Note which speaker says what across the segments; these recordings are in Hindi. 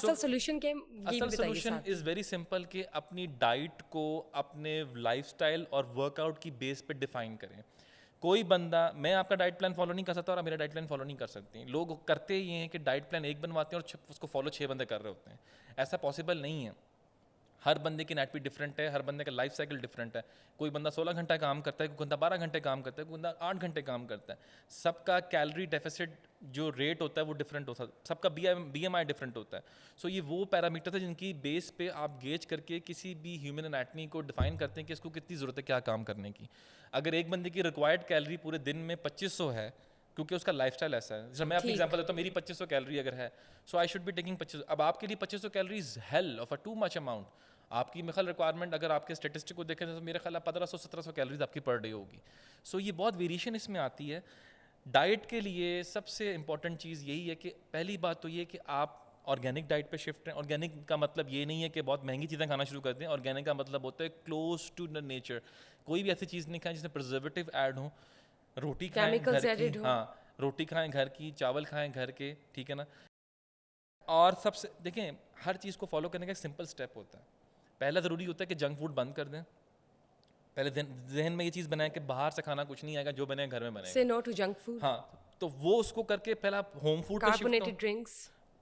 Speaker 1: असल सोल्यूशन क्या है ये भी
Speaker 2: असल
Speaker 1: बताइए
Speaker 2: सोल्यूशन
Speaker 1: साथ
Speaker 2: इज़ वेरी सिंपल कि अपनी डाइट को अपने लाइफस्टाइल और वर्कआउट की बेस पे डिफाइन करें। कोई बंदा, मैं आपका डाइट प्लान फॉलो नहीं कर सकता और आप मेरा डाइट प्लान फॉलो नहीं कर सकते। लोग करते ये हैं कि डाइट प्लान एक बनवाते हैं और उसको फॉलो 6 बंदे कर रहे होते हैं। ऐसा पॉसिबल नहीं है। हर बंदे की नेट भी डिफरेंट है, हर बंदे का लाइफ साइकिल डिफरेंट है। कोई बंदा 16 घंटा काम करता है, कोई बंदा 12 घंटे काम करता है, कोई बंदा 8 घंटे काम करता है। सबका कैलोरी डेफिसिट जो रेट होता है वो डिफरेंट होता है, सबका BMI डिफरेंट होता है। सो ये वो पैरामीटर है जिनकी बेस पे आप गेज करके किसी भी ह्यूमन एनाटमी को डिफाइन करते हैं कि इसको कितनी ज़रूरत है क्या काम करने की। अगर एक बंदे की रिक्वायर्ड कैलोरी पूरे दिन में 2500 है, क्योंकि उसका लाइफस्टाइल ऐसा है। जैसे मैं अपनी
Speaker 1: ठीक
Speaker 2: एग्जांपल देता हूँ, मेरी 2500 कैलोरी अगर है, सो आई शुड बी टेकिंग 2500। अब आपके लिए 2500 calories hell of a too much amount. आपकी मेरे ख्याल रिक्वायरमेंट अगर आपके स्टेटिस्टिक को देखें तो मेरे ख्याल 1500-1700 कैलोरीज आपकी पर डे होगी। सो ये बहुत वेरिएशन इसमें आती है। डाइट के लिए सबसे इंपॉर्टेंट चीज़ यही है कि पहली बात तो ये कि आप ऑर्गेनिक डाइट पे शिफ्ट हैं। ऑर्गेनिक का मतलब ये नहीं है कि बहुत महंगी चीज़ें खाना शुरू कर दें। ऑर्गेनिक का मतलब होता है क्लोज टू द नेचर। कोई भी ऐसी चीज़ नहीं खाएं जिसमें प्रिजर्वेटिव ऐड हो। रोटी खाएं
Speaker 1: केमिकल्स
Speaker 2: घर की,
Speaker 1: एडेड हो
Speaker 2: हाँ, रोटी खाएं घर की, चावल खाएं घर के, ठीक है ना। और सबसे देखें, हर चीज़ को फॉलो करने का एक सिंपल स्टेप होता है। पहला ज़रूरी होता है कि जंक फूड बंद कर दें। पहले जहन में ये चीज़ बनाएं कि बाहर से खाना कुछ नहीं आएगा, जो बनेगा घर में
Speaker 1: से
Speaker 2: बनेगा।
Speaker 1: नो टू जंक फूड
Speaker 2: हाँ, तो वो उसको करके पहले आप होम फूड पे शिफ्ट हो।
Speaker 1: कार्बोनेटेड ड्रिंक्स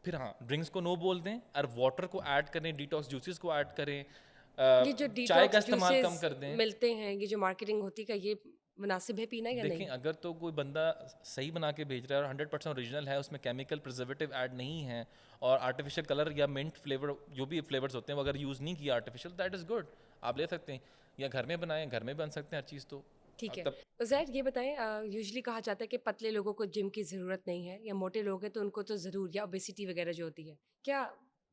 Speaker 2: फिर हाँ, ड्रिंक्स को नो बोल दें और वाटर को ऐड करें, डिटॉक्स जूसेस को ऐड करें,
Speaker 1: ये जो
Speaker 2: चाय का
Speaker 1: डिटॉक्स
Speaker 2: इस्तेमाल कम
Speaker 1: जूसेस
Speaker 2: कर दें।
Speaker 1: मिलते हैं, ये जो मार्केटिंग होती है, क्या ये मुनासिब है पीना या
Speaker 2: देखें,
Speaker 1: नहीं?
Speaker 2: अगर तो कोई बंदा सही बना के भेज रहा है और 100% ओरिजिनल है, उसमें केमिकल प्रिजर्वेटिव ऐड नहीं है और आर्टिफिशियल कलर या मिंट फ्लेवर, जो भी फ्लेवर्स होते हैं वो अगर यूज़ नहीं किया आर्टिफिशियल, दैट इज़ गुड, आप ले सकते हैं। या घर में बनाएं, घर में बन सकते हैं हर चीज़। तो
Speaker 1: ठीक है।
Speaker 2: तब
Speaker 1: तो ज़ैड ये बताएं, यूजुअली कहा जाता है कि पतले लोगों को जिम की ज़रूरत नहीं है, या मोटे लोग हैं तो उनको तो ज़रूर, या ओबेसिटी वगैरह जो होती है, क्या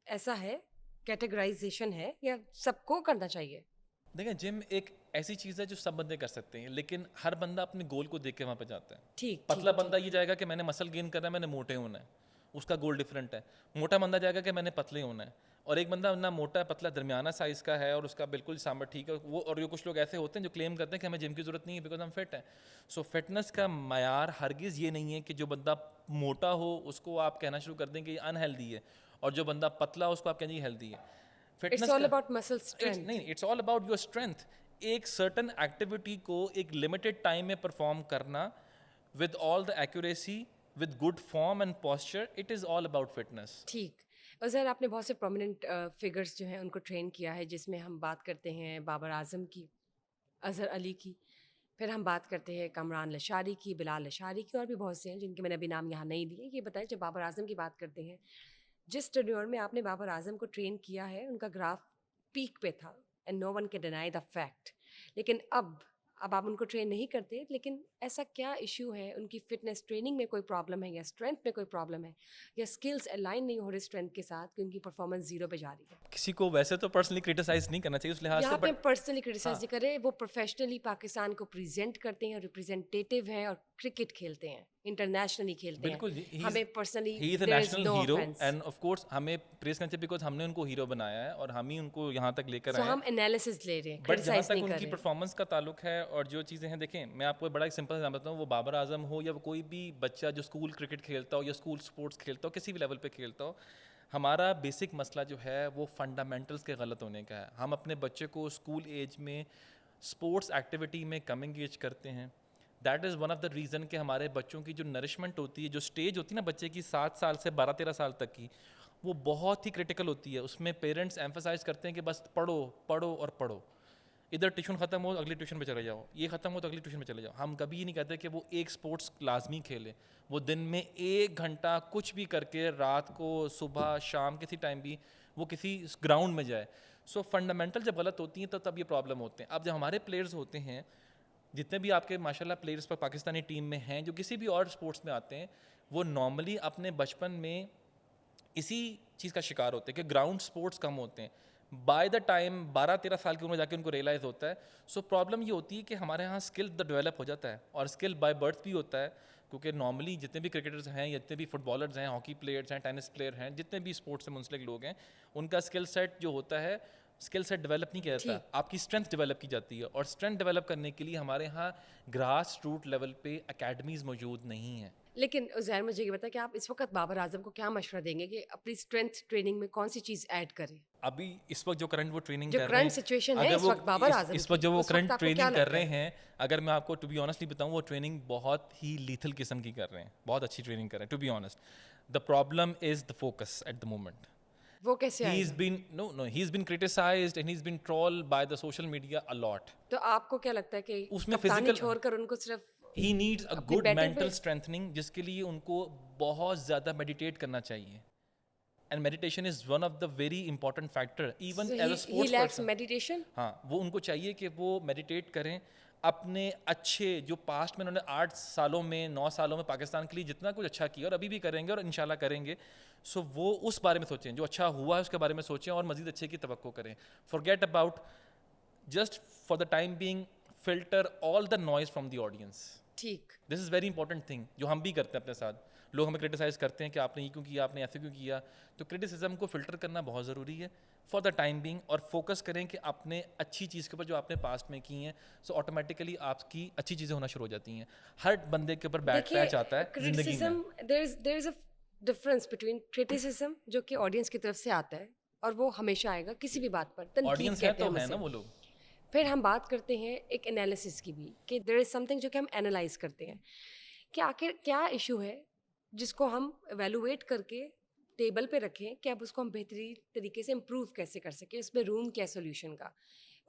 Speaker 1: ऐसा है? कैटेगराइजेशन है या सबको करना चाहिए?
Speaker 2: देखें, जिम एक ऐसी चीज़ है जो सब बंदे कर सकते हैं, लेकिन हर बंदा अपने गोल को देख के वहाँ पे जाता है।
Speaker 1: ठीक ठीक
Speaker 2: पतला बंदा
Speaker 1: ठीक।
Speaker 2: ये जाएगा कि मैंने मसल गेन करना है, मैंने मोटे होना है, उसका गोल डिफरेंट है। मोटा बंदा जाएगा कि मैंने पतले होना है। और एक बंदा ना मोटा पतला दरमियाना साइज़ का है और उसका बिल्कुल सांबर ठीक है वो। और ये कुछ लोग ऐसे होते हैं जो क्लेम करते हैं कि हमें जिम की ज़रूरत नहीं है बिकॉज हम फिट हैं। सो फिटनेस का मयार हरगिज़ ये नहीं है कि जो बंदा मोटा हो उसको आप कहना शुरू कर दें कि ये अनहेल्दी है, और जो बंदा पतला हो उसको आप कहें हेल्दी है।
Speaker 1: इट्स
Speaker 2: फिटनेस
Speaker 1: ऑल
Speaker 2: का
Speaker 1: अबाउट मसल
Speaker 2: इट्स
Speaker 1: स्ट्रेंथ।
Speaker 2: नहीं, it's all about your strength. एक सर्टन एक्टिविटी को एक लिमिटेड टाइम में परफॉर्म करना with all the accuracy, with good form and posture, it is all about fitness.
Speaker 1: ठीक। और ज़ैड आपने बहुत से प्रोमिनेंट फिगर्स जो हैं उनको ट्रेन किया है, जिसमें हम बात करते हैं बाबर आज़म की, अज़हर अली की, फिर हम बात करते हैं कमरान लशारी की, बिलाल लशारी की, और भी बहुत से हैं जिनके मैंने अभी नाम यहाँ नहीं दिए। ये बताएं, जब बाबर आज़म की बात करते हैं, जिस टेन्योर में आपने बाबर आज़म को ट्रेन किया है, उनका ग्राफ पीक पे था, and no one can deny the fact. लेकिन अब आप उनको ट्रेन नहीं करते, लेकिन ऐसा क्या इशू है? उनकी फिटनेस ट्रेनिंग में कोई प्रॉब्लम है, या स्ट्रेंथ में कोई प्रॉब्लम है, या स्किल्स अलाइन नहीं हो रही स्ट्रेंथ के साथ कि उनकी परफॉर्मेंस जीरो पे जा रही है?
Speaker 2: किसी को वैसे तो पर्सनली क्रिटिसाइज नहीं करना चाहिए उस लिहाज से,
Speaker 1: यहाँ पे
Speaker 2: बट
Speaker 1: पर्सनली क्रिटिसाइज
Speaker 2: हाँ,
Speaker 1: नहीं कर रहे, वो प्रोफेशनली पाकिस्तान को प्रेजेंट करते हैं, रिप्रेजेंटेटिव हैं, और क्रिकेट खेलते हैं, इंटरनेशनली खेलते हैं।
Speaker 2: बिल्कुल,
Speaker 1: हमें पर्सनली
Speaker 2: ही is a
Speaker 1: there is
Speaker 2: national
Speaker 1: no
Speaker 2: hero
Speaker 1: offence.
Speaker 2: And of course हमें प्रेस करना चाहिए बिकॉज हमने उनको हीरो बनाया है और हम ही उनको यहाँ तक लेकर
Speaker 1: सो
Speaker 2: आए हैं।
Speaker 1: हम एनालिसिस ले रहे हैं,
Speaker 2: बट जहाँ
Speaker 1: क्रिटिसाइज
Speaker 2: तक
Speaker 1: नहीं कर
Speaker 2: उनकी
Speaker 1: रहे।
Speaker 2: परफॉर्मेंस का ताल्लुक है और जो चीज़ें हैं, देखें मैं आपको बड़ा एक सिंपल एग्जाम्पल बताऊँ, वो बाबर आजम हो या वो कोई भी बच्चा जो स्कूल क्रिकेट खेलता हो या स्कूल स्पोर्ट्स खेलता हो, किसी भी लेवल पे खेलता हो, हमारा बेसिक मसला जो है वो फंडामेंटल्स के गलत होने का है। हम अपने बच्चे को स्कूल एज में स्पोर्ट्स एक्टिविटी में कम इंगेज करते हैं। That is one of the reason कि हमारे बच्चों की जो नरिशमेंट होती है, जो स्टेज होती है ना बच्चे की 7 साल से 12-13 साल तक की, वो बहुत ही क्रिटिकल होती है। उसमें पेरेंट्स एम्फसाइज करते हैं कि बस पढ़ो पढ़ो और पढ़ो। इधर ट्यूशन ख़त्म हो अगली ट्यूशन पे चले जाओ, ये ख़त्म हो तो अगली ट्यूशन पे चले जाओ। हम कभी ये नहीं कहते कि वो एक स्पोर्ट्स लाजमी खेले। वो दिन में 1 घंटा कुछ भी करके, रात को, सुबह, शाम, किसी टाइम भी वो किसी ग्राउंड में जाए। सो फंडामेंटल जब गलत होती हैं तो तब ये प्रॉब्लम होते हैं। अब जब हमारे प्लेयर्स होते हैं, जितने भी आपके माशाल्लाह प्लेयर्स पर पाकिस्तानी टीम में हैं जो किसी भी और स्पोर्ट्स में आते हैं, वो नॉर्मली अपने बचपन में इसी चीज़ का शिकार होते हैं कि ग्राउंड स्पोर्ट्स कम होते हैं। बाय द टाइम 12-13 साल की उम्र में जाके उनको रियलाइज़ होता है। सो प्रॉब्लम ये होती है कि हमारे यहाँ स्किल तो डेवलप हो जाता है और स्किल बाय बर्थ भी होता है, क्योंकि नॉर्मली जितने भी क्रिकेटर्स हैं, जितने भी फुटबॉलर्स हैं, हॉकी प्लेयर्स हैं, टेनिस प्लेयर हैं, जितने भी स्पोर्ट्स से मुंसलिक लोग हैं, उनका स्किल सेट जो होता है, स्किल सेट डेवलप नहीं किया जाता,
Speaker 1: ठीक।
Speaker 2: आपकी स्ट्रेंथ डेवलप की जाती है। और स्ट्रेंथ डेवलप करने के लिए हमारे यहाँ ग्रास रूट लेवल पे अकेडमीज़ मौजूद नहीं हैं।
Speaker 1: लेकिन उज़ैर मुझे ये बताएं कि आप इस वक़्त बाबर आज़म को क्या मशवरा देंगे कि अपनी स्ट्रेंथ ट्रेनिंग में कौन-सी चीज़ ऐड करें?
Speaker 2: अभी इस वक्त जो करंट वो ट्रेनिंग
Speaker 1: जो
Speaker 2: कर रहे
Speaker 1: करंट
Speaker 2: हैं,
Speaker 1: सिचुएशन है
Speaker 2: अगर
Speaker 1: इस
Speaker 2: वो
Speaker 1: वक़्त बाबर आज़म
Speaker 2: इस
Speaker 1: की,
Speaker 2: वक्त जो वो
Speaker 1: उस वक़्त
Speaker 2: करंट
Speaker 1: आपको क्या
Speaker 2: ट्रेनिंग कर
Speaker 1: लगता
Speaker 2: रहे
Speaker 1: है?
Speaker 2: हैं, अगर मैं आपको टू बी ऑनेस्टली बताऊं, वो ट्रेनिंग बहुत ही लीथल किस्म की कर रहे हैं, बहुत अच्छी ट्रेनिंग कर रहे हैं to be honest. The problem is the focus at the moment.
Speaker 1: वो कैसे
Speaker 2: He's
Speaker 1: आएगा?
Speaker 2: been no, he's been criticized and he's been trolled by the social media a lot.
Speaker 1: तो आपको क्या लगता है कि
Speaker 2: उसमें
Speaker 1: कप्तानी
Speaker 2: फिजिकल
Speaker 1: छोड़कर उनको सिर्फ़
Speaker 2: ही नीड्स अ
Speaker 1: अपनी
Speaker 2: गुड
Speaker 1: बैटिंग
Speaker 2: मेंटल
Speaker 1: पे
Speaker 2: स्ट्रेंथनिंग, जिसके लिए उनको बहुत ज़्यादा मेडिटेट करना चाहिए. And meditation is one of the very important factor even
Speaker 1: so
Speaker 2: as a
Speaker 1: he
Speaker 2: sports
Speaker 1: lacks
Speaker 2: person.
Speaker 1: Meditation?
Speaker 2: हाँ, वो उनको चाहिए कि वो मेडिटेट करें. अपने अच्छे जो पास्ट में उन्होंने 8 सालों में 9 सालों में पाकिस्तान के लिए जितना कुछ अच्छा किया और अभी भी करेंगे और इंशाल्लाह करेंगे, सो वो उस बारे में सोचें, जो अच्छा हुआ है उसके बारे में सोचें और मज़ीद अच्छे की तवक्को करें. Forget about, just for the time being filter all the noise from the audience.
Speaker 1: ठीक।
Speaker 2: This is very important thing जो हम भी करते हैं अपने साथ. लोग हमें क्रिटिसाइज़ करते हैं कि आपने ये क्यों किया, आपने ऐसे क्यों किया. तो क्रिटिसिज्म को फ़िल्टर करना बहुत ज़रूरी है फॉर द टाइम बीइंग, और फोकस करें कि अपने अच्छी चीज़ के ऊपर जो आपने पास्ट में की हैं, सो ऑटोमेटिकली आपकी अच्छी चीज़ें होना शुरू हो जाती हैं. हर बंदे के ऊपर बैड
Speaker 1: देखिए
Speaker 2: पैच आता है ज़िंदगी में.
Speaker 1: Criticism there is a difference between criticism जो कि ऑडियंस की तरफ से आता है और वो हमेशा आएगा किसी भी बात पर, तनकीद
Speaker 2: ऑडियंस है
Speaker 1: कहते
Speaker 2: तो
Speaker 1: हैं हम
Speaker 2: है ना
Speaker 1: उसे।
Speaker 2: वो लोग.
Speaker 1: फिर हम बात करते हैं एक एनालिसिस की भी कि देयर इज़ समथिंग जो कि हम एनालाइज करते हैं कि आखिर क्या इशू है जिसको हम एवेलुएट करके टेबल पे रखें कि अब उसको हम बेहतरीन तरीके से इम्प्रूव कैसे कर सकें, इसमें रूम क्या है सोल्यूशन का।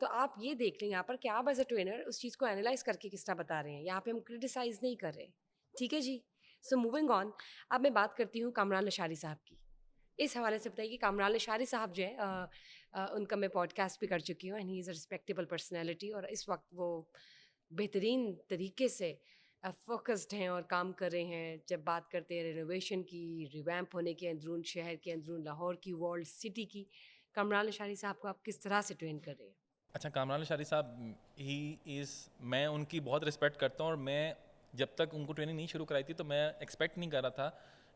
Speaker 1: तो आप ये देख लें यहाँ पर कि आप एज अ ट्रेनर उस चीज़ को एनालाइज करके किस तरह बता रहे हैं, यहाँ पे हम क्रिटिसाइज नहीं कर रहे। ठीक है जी। सो मूविंग ऑन, अब मैं बात करती हूँ कामरान लशारी साहब की। इस हवाले से बताइए कि कामरान लशारी साहब जो है उनका मैं पॉडकास्ट भी कर चुकी हूँ and he is a respectable personality, और इस वक्त वो बेहतरीन तरीके से फोकस्ड हैं और काम कर रहे हैं। जब बात करते हैं रेनोवेशन की, रिवैम्प होने की, अंदरून शहर के अंदरून लाहौर की, वर्ल्ड सिटी की, कामरान लशारी साहब को आप किस तरह से ट्रेन कर रहे हैं?
Speaker 2: अच्छा, कामरान शारी साहब, ही इज़, मैं उनकी बहुत रिस्पेक्ट करता हूँ. और मैं जब तक उनको ट्रेनिंग नहीं शुरू कराई थी तो मैं एक्सपेक्ट नहीं कर रहा था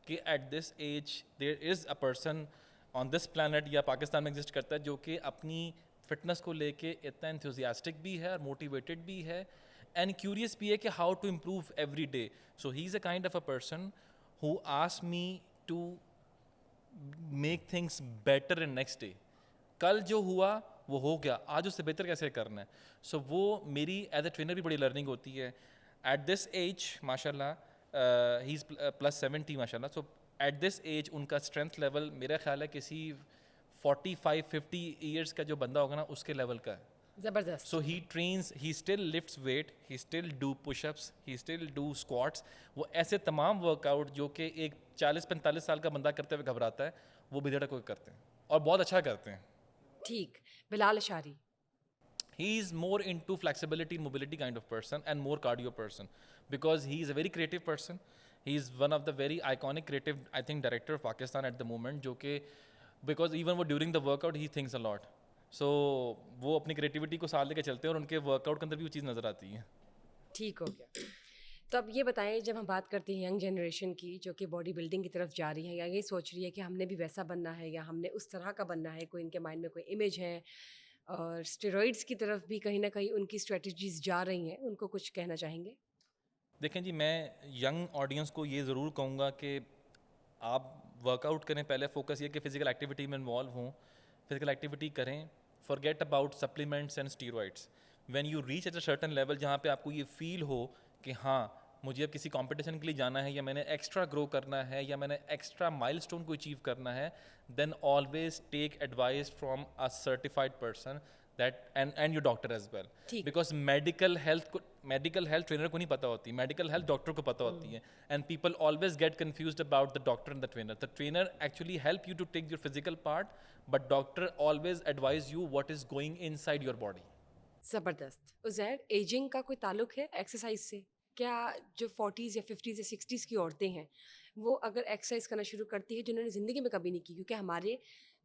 Speaker 2: कि at this age there is a person on this planet या पाकिस्तान में एग्जिस्ट करता है जो कि अपनी फिटनेस को लेके इतना एंथुजियास्टिक भी है और मोटिवेटेड भी है एंड क्यूरियस भी है कि how to improve every day. So he is a kind of a person who asked me to make things better in next day. कल जो हुआ वो हो गया, आज उससे बेहतर कैसे करना है. सो वो मेरी एज अ ट्रेनर भी बड़ी लर्निंग होती है. एट दिस एज माशाल्लाह ही इज़ +70 माशाल्लाह. सो एट दिस एज उनका स्ट्रेंथ लेवल मेरा ख्याल है किसी 45-50 ईयर्स का जो बंदा होगा ना उसके लेवल का है.
Speaker 1: ज़बरदस्त।
Speaker 2: So he trains, he still lifts weight, he still do push-ups, he still do squats. वो ऐसे तमाम वर्कआउट जो कि एक 40-45 साल का बंदा करते हुए घबराता है, वो बिधड़क होकर करते हैं और बहुत अच्छा करते हैं.
Speaker 1: ठीक। Bilal अशारी।
Speaker 2: He is more into flexibility, mobility kind of person and more cardio person because he is a very creative person. He is one of the very iconic creative, I think, director of Pakistan at the moment. जो कि because even वो during the workout he thinks a lot. So वो अपनी creativity को साथ लेके चलते हैं और उनके workout के अंदर भी वो चीज़ नज़र आती है.
Speaker 1: ठीक हो गया। तो अब ये बताएं, जब हम बात करते हैं यंग जनरेशन की जो कि बॉडी बिल्डिंग की तरफ जा रही है या ये सोच रही है कि हमने भी वैसा बनना है या हमने उस तरह का बनना है, कोई इनके माइंड में कोई इमेज है और स्टेरॉइड्स की तरफ भी कहीं ना कहीं उनकी स्ट्रेटजीज जा रही हैं, उनको कुछ कहना चाहेंगे?
Speaker 2: देखें जी, मैं यंग ऑडियंस को ये ज़रूर कहूँगा कि आप वर्कआउट करें, पहले फोकस ये कि फ़िज़िकल एक्टिविटी में इन्वॉल्व हों, फिज़िकल एक्टिविटी करें. Forget about supplements and steroids. When you reach at a certain level जहाँ पे आपको ये फील हो कि हाँ, मुझे अब किसी कंपटीशन के लिए जाना है या मैंने एक्स्ट्रा ग्रो करना है या मैंने एक्स्ट्रा माइलस्टोन को अचीव करना है, then always take advice from a certified person that and your doctor as well.
Speaker 1: ठीक।
Speaker 2: बिकॉज मेडिकल हेल्थ ट्रेनर को नहीं पता होती, मेडिकल हेल्थ डॉक्टर को पता होती है. And people always get confused about the doctor and the trainer. The trainer actually help you to take your physical part, but doctor always advise you what is going inside your body.
Speaker 1: ज़बरदस्त। उज़ैर, एजिंग का कोई ताल्लुक है एक्सरसाइज से? क्या जो 40s या 50s या 60s की औरतें हैं वो अगर एक्सरसाइज करना शुरू करती है जिन्होंने ज़िंदगी में कभी नहीं की, क्योंकि हमारे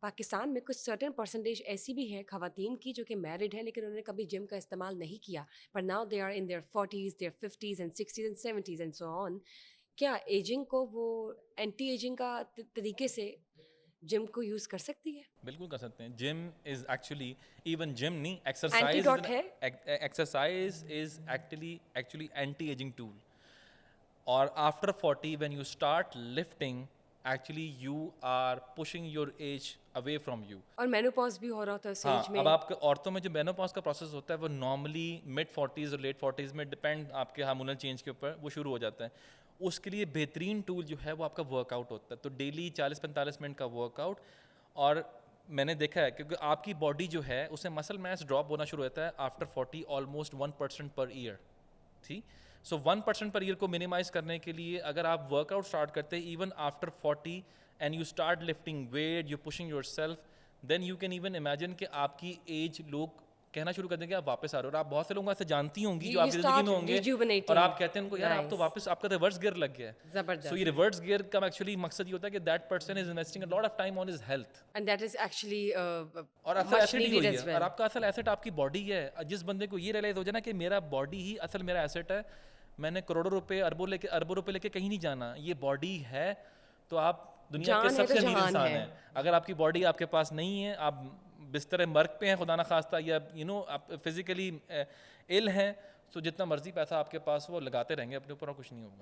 Speaker 1: पाकिस्तान में कुछ सर्टेन परसेंटेज ऐसी भी है खवातीन की जो कि मैरिड है लेकिन उन्होंने कभी जिम का इस्तेमाल नहीं किया, पर now they are in their 40s, their 50s and 60s and 70s and so on. क्या एजिंग को वो एंटी एजिंग का तरीके से जिम को यूज़ कर सकती है?
Speaker 2: बिल्कुल कर सकते हैं. Gym is actually, even gym नहीं,
Speaker 1: एंटीडोट है?
Speaker 2: Exercise is actually anti ageing tool. और after 40 when you start lifting actually you are pushing your age away from you.
Speaker 1: और मेनोपॉज भी हो रहा होता है उस
Speaker 2: हाँ,
Speaker 1: एज में।
Speaker 2: अब आपके औरतों में जो मेनोपॉज का प्रोसेस होता है वो नॉर्मली मिड 40s और लेट 40s में, डिपेंड आपके हार्मोनल चेंज के ऊपर, वो शुरू हो जाता है। उसके लिए बेहतरीन टूल जो है वो आपका वर्कआउट होता है। तो डेली 40-45 मिनट का वर्कआउट। और मैंने देखा है क्योंकि आपकी बॉडी जो है उससे मसल मास ड्रॉप होना शुरू होता है आफ्टर 40 ऑलमोस्ट 1% पर ईयर। ठीक, सो 1% पर ईयर को मिनिमाइज करने के लिए अगर आप वर्कआउट स्टार्ट करते हैं even after 40 and you start lifting weight, you pushing yourself, then you can even imagine कि आपकी एज लोग कहना शुरू कर देंगे आप वापस आ रहे हो। और आप बहुत से लोगों को ऐसे जानती होंगी जो
Speaker 1: यू
Speaker 2: आपकी ज़िंदगी में
Speaker 1: स्टार्ट
Speaker 2: होंगे और
Speaker 1: रिजुविनेटिंग।
Speaker 2: आप कहते हैं उनको यार आप तो
Speaker 1: नाइस,
Speaker 2: वापस, आपका रिवर्स गियर लग गया है। सो
Speaker 1: जबरदस्त।
Speaker 2: ये रिवर्स गियर का एक्चुअली मकसद ये होता है कि that person is investing a lot of time on his health.
Speaker 1: And that is actually
Speaker 2: और असल
Speaker 1: मच
Speaker 2: एसेट ही
Speaker 1: नीडेड
Speaker 2: वही
Speaker 1: एज
Speaker 2: है।
Speaker 1: वेल।
Speaker 2: और आपका असल एसेट आपकी बॉडी है। जिस बंदे को ये रियलाइज हो जाए ना कि मेरा बॉडी ही असल मेरा एसेट है, मैंने करोड़ों रुपए अरबों रुपए लेके कहीं नहीं जाना, ये बॉडी है, तो आप दुनिया के
Speaker 1: जान है तो
Speaker 2: सबसे अमीर
Speaker 1: जहान
Speaker 2: इंसान
Speaker 1: है।
Speaker 2: हैं। अगर आपकी बॉडी आपके पास नहीं है, आप बिस्तर मर्ग पे हैं खुदा ना खास्ता, या आप फिजिकली इल हैं, तो जितना मर्जी पैसा आपके पास हो लगाते रहेंगे अपने ऊपर और कुछ नहीं होगा।